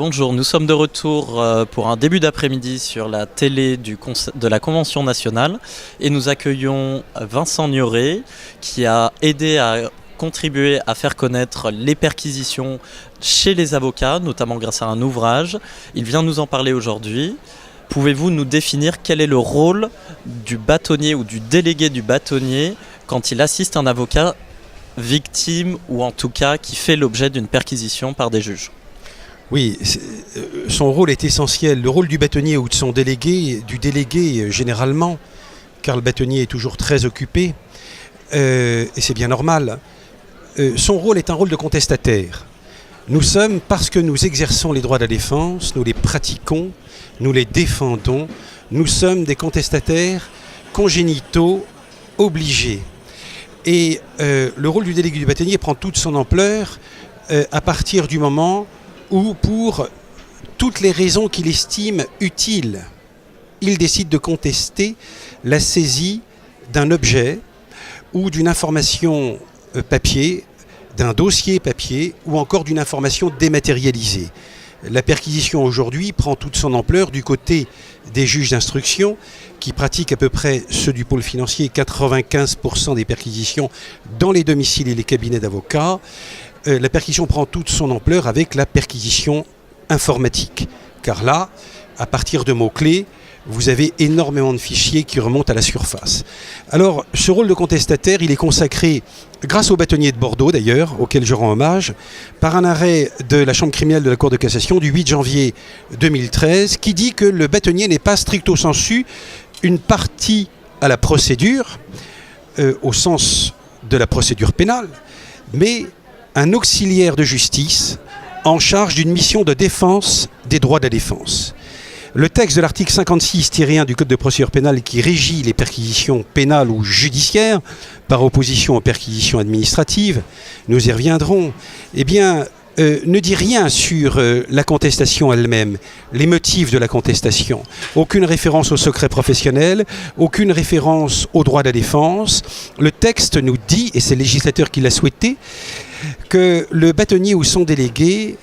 Bonjour, nous sommes de retour pour un début d'après-midi sur la télé de la Convention nationale et nous accueillons Vincent Gnorret qui a aidé à contribuer à faire connaître les perquisitions chez les avocats, notamment grâce à un ouvrage. Il vient nous en parler aujourd'hui. Pouvez-vous nous définir quel est le rôle du bâtonnier ou du délégué du bâtonnier quand il assiste un avocat victime ou en tout cas qui fait l'objet d'une perquisition par des juges? Oui, son rôle est essentiel. Le rôle du bâtonnier ou de son délégué, du délégué généralement, car le bâtonnier est toujours très occupé, et c'est bien normal. Son rôle est un rôle de contestataire. Nous sommes, parce que nous exerçons les droits de la défense, nous les pratiquons, nous les défendons, nous sommes des contestataires congénitaux obligés. Et le rôle du délégué du bâtonnier prend toute son ampleur à partir du moment où, pour toutes les raisons qu'il estime utiles, il décide de contester la saisie d'un objet ou d'une information papier, d'un dossier papier ou encore d'une information dématérialisée. La perquisition aujourd'hui prend toute son ampleur du côté des juges d'instruction qui pratiquent à peu près ceux du pôle financier, 95% des perquisitions dans les domiciles et les cabinets d'avocats. La perquisition prend toute son ampleur avec la perquisition informatique. Car là, à partir de mots-clés, vous avez énormément de fichiers qui remontent à la surface. Alors, ce rôle de contestataire, il est consacré, grâce au bâtonnier de Bordeaux d'ailleurs, auquel je rends hommage, par un arrêt de la Chambre criminelle de la Cour de cassation du 8 janvier 2013, qui dit que le bâtonnier n'est pas stricto sensu une partie à la procédure, au sens de la procédure pénale, mais un auxiliaire de justice en charge d'une mission de défense des droits de la défense. Le texte de l'article 56-1 du Code de procédure pénale qui régit les perquisitions pénales ou judiciaires, par opposition aux perquisitions administratives, nous y reviendrons, eh bien, ne dit rien sur la contestation elle-même, les motifs de la contestation. Aucune référence au secret professionnel, aucune référence aux droits de la défense. Le texte nous dit, et c'est le législateur qui l'a souhaité, que le bâtonnier ou son délégué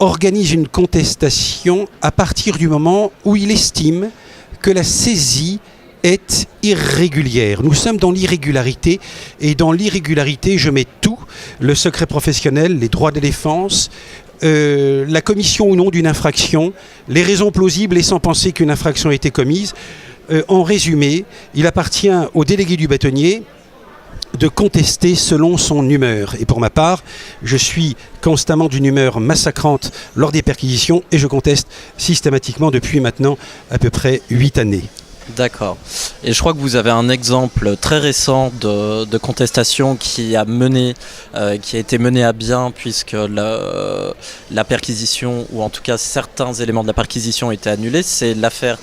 organise une contestation à partir du moment où il estime que la saisie est irrégulière. Nous sommes dans l'irrégularité, et dans l'irrégularité, je mets tout, le secret professionnel, les droits de défense, la commission ou non d'une infraction, les raisons plausibles laissant penser qu'une infraction a été commise. En résumé, il appartient au délégué du bâtonnier de contester selon son humeur. Et pour ma part, je suis constamment d'une humeur massacrante lors des perquisitions et je conteste systématiquement depuis maintenant à peu près 8 années. D'accord. Et je crois que vous avez un exemple très récent de contestation qui a été mené à bien puisque la perquisition, ou en tout cas certains éléments de la perquisition ont été annulés. C'est l'affaire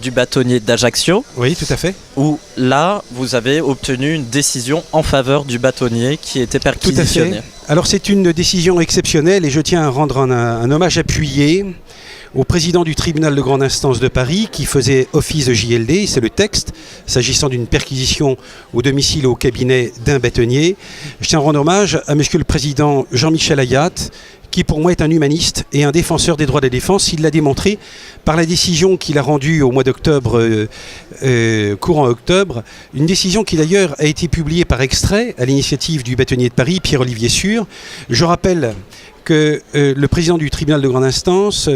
du bâtonnier d'Ajaccio. Oui, tout à fait. Où là, vous avez obtenu une décision en faveur du bâtonnier qui était perquisitionné. Tout à fait. Alors c'est une décision exceptionnelle et je tiens à rendre un hommage appuyé au président du tribunal de grande instance de Paris qui faisait office de JLD, c'est le texte, s'agissant d'une perquisition au domicile ou au cabinet d'un bâtonnier. Je tiens à rendre hommage à monsieur le président Jean-Michel Ayat, qui pour moi est un humaniste et un défenseur des droits de la défense. Il l'a démontré par la décision qu'il a rendue au mois d'octobre, courant octobre, une décision qui d'ailleurs a été publiée par extrait à l'initiative du bâtonnier de Paris, Pierre-Olivier Sûr. Je rappelle que le président du tribunal de grande instance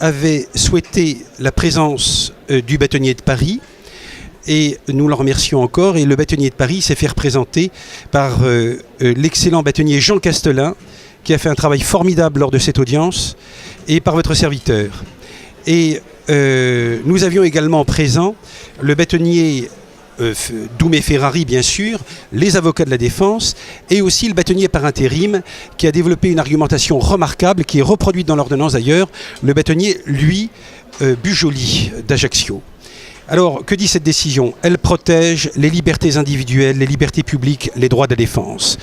avait souhaité la présence du bâtonnier de Paris, et nous l'en remercions encore, et le bâtonnier de Paris s'est fait représenter par l'excellent bâtonnier Jean Castelin, qui a fait un travail formidable lors de cette audience, et par votre serviteur. Et nous avions également présent le bâtonnier Doumé Ferrari, bien sûr, les avocats de la défense, et aussi le bâtonnier par intérim, qui a développé une argumentation remarquable, qui est reproduite dans l'ordonnance d'ailleurs, le bâtonnier, lui, Bujoli d'Ajaccio. Alors, que dit cette décision? Elle protège les libertés individuelles, les libertés publiques, les droits de la défense.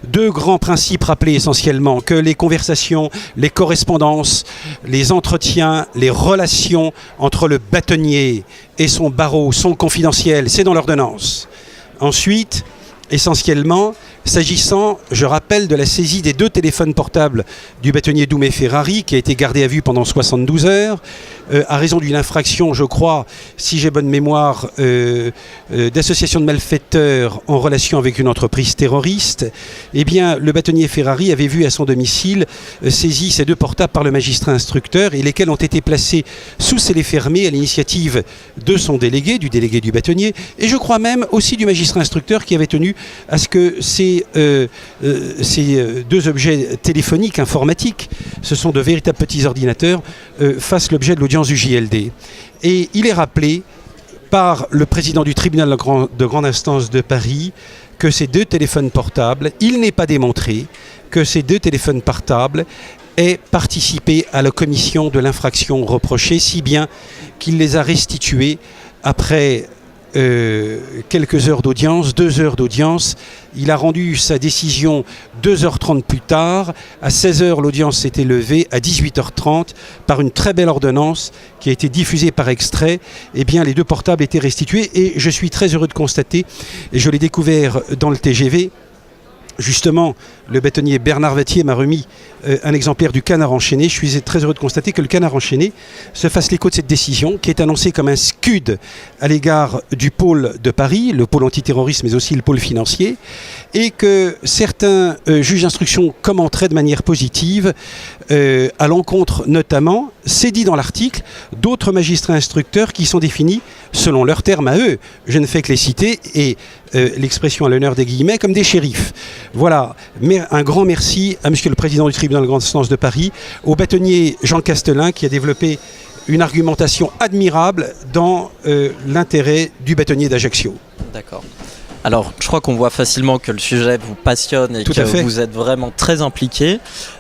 Deux grands principes rappelés essentiellement, que les conversations, les correspondances, les entretiens, les relations entre le bâtonnier et son barreau sont confidentielles, c'est dans l'ordonnance. Ensuite, essentiellement s'agissant, je rappelle, de la saisie des 2 téléphones portables du bâtonnier Doumé Ferrari qui a été gardé à vue pendant 72 heures à raison d'une infraction, je crois, si j'ai bonne mémoire, d'association de malfaiteurs en relation avec une entreprise terroriste. Eh bien, le bâtonnier Ferrari avait vu à son domicile saisi ces 2 portables par le magistrat instructeur et lesquels ont été placés sous scellé fermé à l'initiative de son délégué, du délégué du bâtonnier, et je crois même aussi du magistrat instructeur qui avait tenu à ce que ces 2 objets téléphoniques, informatiques, ce sont de véritables petits ordinateurs, fassent l'objet de l'audience du JLD. Et il est rappelé par le président du tribunal de grande instance de Paris que ces 2 téléphones portables, il n'est pas démontré que ces 2 téléphones portables aient participé à la commission de l'infraction reprochée, si bien qu'il les a restitués après quelques heures d'audience, 2 heures d'audience. Il a rendu sa décision 2h30 plus tard. À 16h, l'audience s'était levée. À 18h30, par une très belle ordonnance qui a été diffusée par extrait, eh bien, les 2 portables étaient restitués. Et je suis très heureux de constater, et je l'ai découvert dans le TGV, justement, le bâtonnier Bernard Vattier m'a remis un exemplaire du Canard enchaîné. Je suis très heureux de constater que le Canard enchaîné se fasse l'écho de cette décision qui est annoncée comme un scud à l'égard du pôle de Paris, le pôle antiterroriste mais aussi le pôle financier, et que certains juges d'instruction commenteraient de manière positive à l'encontre notamment, c'est dit dans l'article, d'autres magistrats instructeurs qui sont définis selon leurs termes à eux. Je ne fais que les citer et l'expression à l'honneur des guillemets comme des shérifs. Voilà, mais un grand merci à monsieur le président du tribunal de grande instance de Paris, au bâtonnier Jean Castelin qui a développé une argumentation admirable dans l'intérêt du bâtonnier d'Ajaccio. D'accord. Alors, je crois qu'on voit facilement que le sujet vous passionne et que vous êtes vraiment très impliqué.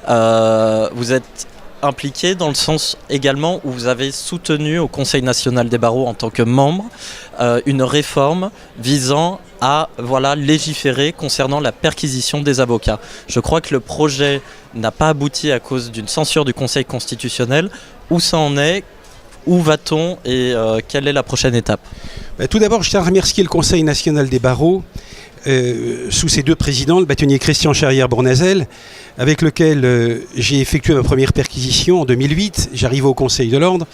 Vous êtes impliqué dans le sens également où vous avez soutenu au Conseil national des barreaux en tant que membre une réforme visant à légiférer concernant la perquisition des avocats. Je crois que le projet n'a pas abouti à cause d'une censure du Conseil constitutionnel. Où ça en est ? Où va-t-on et quelle est la prochaine étape ? Tout d'abord, je tiens à remercier le Conseil national des barreaux sous ses 2 présidents, le bâtonnier Christian Charrière-Bournazel, avec lequel j'ai effectué ma première perquisition en 2008. J'arrive au Conseil de l'Ordre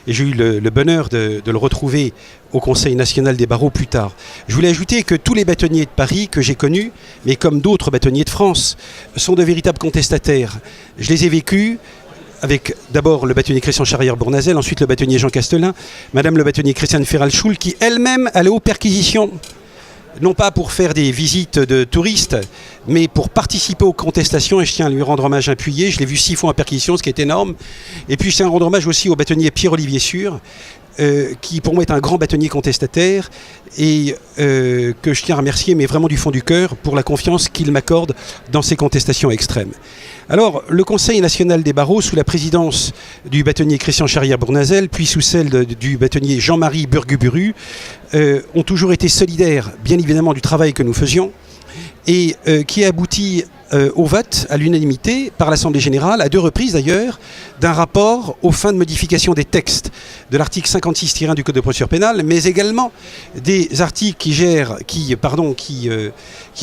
et j'ai eu le bonheur de le retrouver au Conseil national des barreaux plus tard. Je voulais ajouter que tous les bâtonniers de Paris que j'ai connus, mais comme d'autres bâtonniers de France, sont de véritables contestataires. Je les ai vécus avec d'abord le bâtonnier Christian Charrière-Bournazel, ensuite le bâtonnier Jean Castelin, madame le bâtonnier Christiane Ferral-Schul, qui elle-même allait aux perquisitions, non pas pour faire des visites de touristes, mais pour participer aux contestations, et je tiens à lui rendre hommage appuyé. Je l'ai vu 6 fois en perquisition, ce qui est énorme. Et puis je tiens à rendre hommage aussi au bâtonnier Pierre-Olivier Sûr, qui pour moi est un grand bâtonnier contestataire, et que je tiens à remercier, mais vraiment du fond du cœur, pour la confiance qu'il m'accorde dans ces contestations extrêmes. Alors, le Conseil national des barreaux, sous la présidence du bâtonnier Christian Charrière-Bournazel, puis sous celle du bâtonnier Jean-Marie Burguburu, ont toujours été solidaires, bien évidemment, du travail que nous faisions, et qui a abouti au vote à l'unanimité par l'Assemblée générale, à 2 reprises d'ailleurs, d'un rapport aux fins de modification des textes de l'article 56-1 du Code de procédure pénale, mais également des articles qui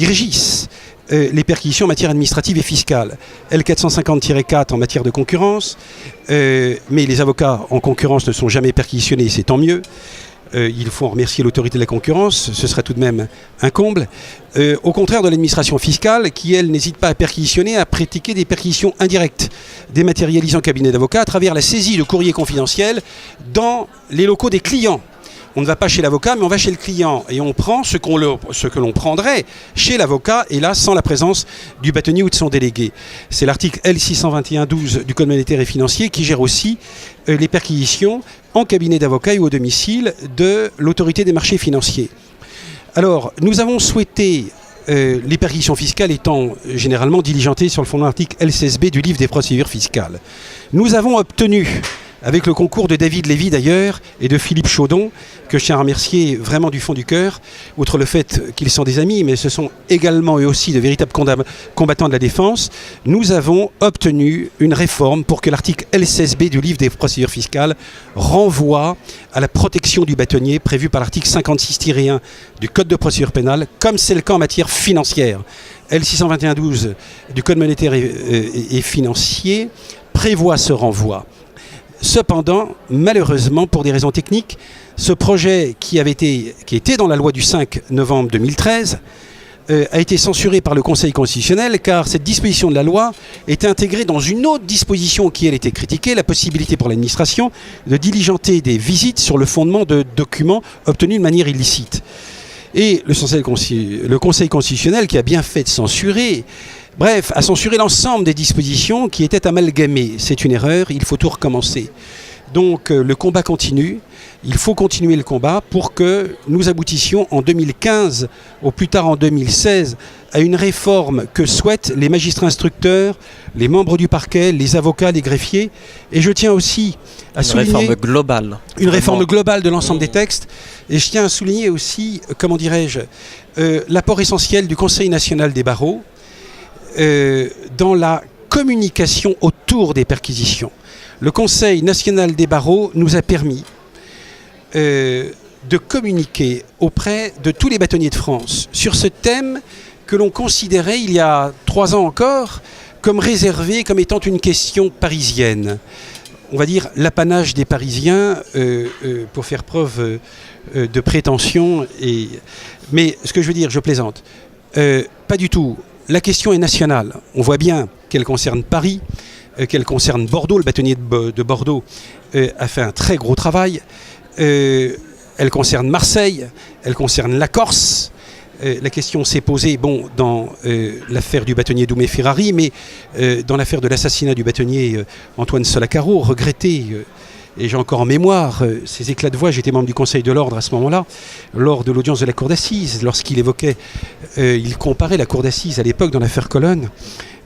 régissent les perquisitions en matière administrative et fiscale. L450-4 en matière de concurrence, mais les avocats en concurrence ne sont jamais perquisitionnés, c'est tant mieux. Il faut en remercier l'autorité de la concurrence, ce serait tout de même un comble. Au contraire de l'administration fiscale, qui elle n'hésite pas à perquisitionner, à pratiquer des perquisitions indirectes, dématérialisant cabinet d'avocats à travers la saisie de courriers confidentiels dans les locaux des clients. On ne va pas chez l'avocat, mais on va chez le client. Et on prend ce que l'on prendrait chez l'avocat, et là, sans la présence du bâtonnier ou de son délégué. C'est l'article L621-12 du Code monétaire et financier qui gère aussi les perquisitions en cabinet d'avocat et au domicile de l'autorité des marchés financiers. Alors, nous avons souhaité, les perquisitions fiscales étant généralement diligentées sur le fondement de l'article L16B du livre des procédures fiscales. Nous avons obtenu, avec le concours de David Lévy d'ailleurs et de Philippe Chaudon, que je tiens à remercier vraiment du fond du cœur, outre le fait qu'ils sont des amis, mais ce sont également eux aussi de véritables combattants de la défense. Nous avons obtenu une réforme pour que l'article L16B du livre des procédures fiscales renvoie à la protection du bâtonnier prévue par l'article 56-1 du Code de procédure pénale, comme c'est le cas en matière financière. L621-12 du Code monétaire et financier prévoit ce renvoi. Cependant, malheureusement, pour des raisons techniques, ce projet qui était dans la loi du 5 novembre 2013 a été censuré par le Conseil constitutionnel car cette disposition de la loi était intégrée dans une autre disposition qui, elle, était critiquée, la possibilité pour l'administration de diligenter des visites sur le fondement de documents obtenus de manière illicite. Et le Conseil constitutionnel, qui a bien fait de censurer, bref, a censuré l'ensemble des dispositions qui étaient amalgamées. C'est une erreur, il faut tout recommencer. Donc le combat continue, il faut continuer le combat pour que nous aboutissions en 2015, au plus tard en 2016, à une réforme que souhaitent les magistrats instructeurs, les membres du parquet, les avocats, les greffiers. Et je tiens aussi à souligner... Une réforme globale. Une réforme globale de l'ensemble des textes. Et je tiens à souligner aussi, comment dirais-je, l'apport essentiel du Conseil national des barreaux dans la communication autour des perquisitions. Le Conseil national des barreaux nous a permis de communiquer auprès de tous les bâtonniers de France sur ce thème que l'on considérait il y a 3 ans encore comme réservé, comme étant une question parisienne. On va dire l'apanage des Parisiens pour faire preuve de prétention. Mais ce que je veux dire, je plaisante, pas du tout. La question est nationale. On voit bien qu'elle concerne Paris, qu'elle concerne Bordeaux. Le bâtonnier de Bordeaux a fait un très gros travail. Elle concerne Marseille, elle concerne la Corse. La question s'est posée dans l'affaire du bâtonnier Doumé Ferrari, mais dans l'affaire de l'assassinat du bâtonnier Antoine Solacaro, regretté. Et j'ai encore en mémoire ces éclats de voix. J'étais membre du Conseil de l'Ordre à ce moment-là, lors de l'audience de la Cour d'assises, lorsqu'il évoquait, il comparait la Cour d'assises à l'époque dans l'affaire Colonne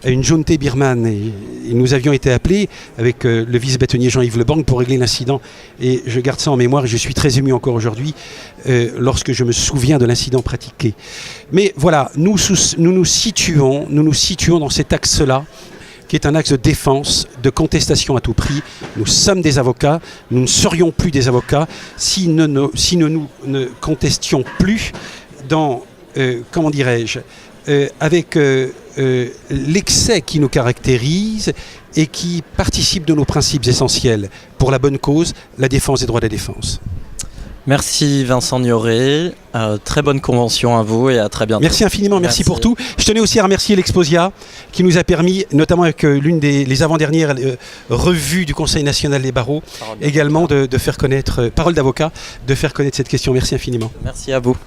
à une junte birmane. Et nous avions été appelés avec le vice-bâtonnier Jean-Yves Lebanc pour régler l'incident. Et je garde ça en mémoire et je suis très ému encore aujourd'hui lorsque je me souviens de l'incident pratiqué. Mais voilà, nous nous situons dans cet axe-là, qui est un axe de défense, de contestation à tout prix. Nous sommes des avocats, nous ne serions plus des avocats si nous ne contestions plus dans, comment dirais-je, avec l'excès qui nous caractérise et qui participe de nos principes essentiels pour la bonne cause, la défense des droits de la défense. Merci Vincent Nioré, très bonne convention à vous et à très bientôt. Merci infiniment, merci pour tout. Je tenais aussi à remercier l'Exposia qui nous a permis, notamment avec l'une des avant-dernières revues du Conseil national des barreaux, également de faire connaître, parole d'avocat, de faire connaître cette question. Merci infiniment. Merci à vous.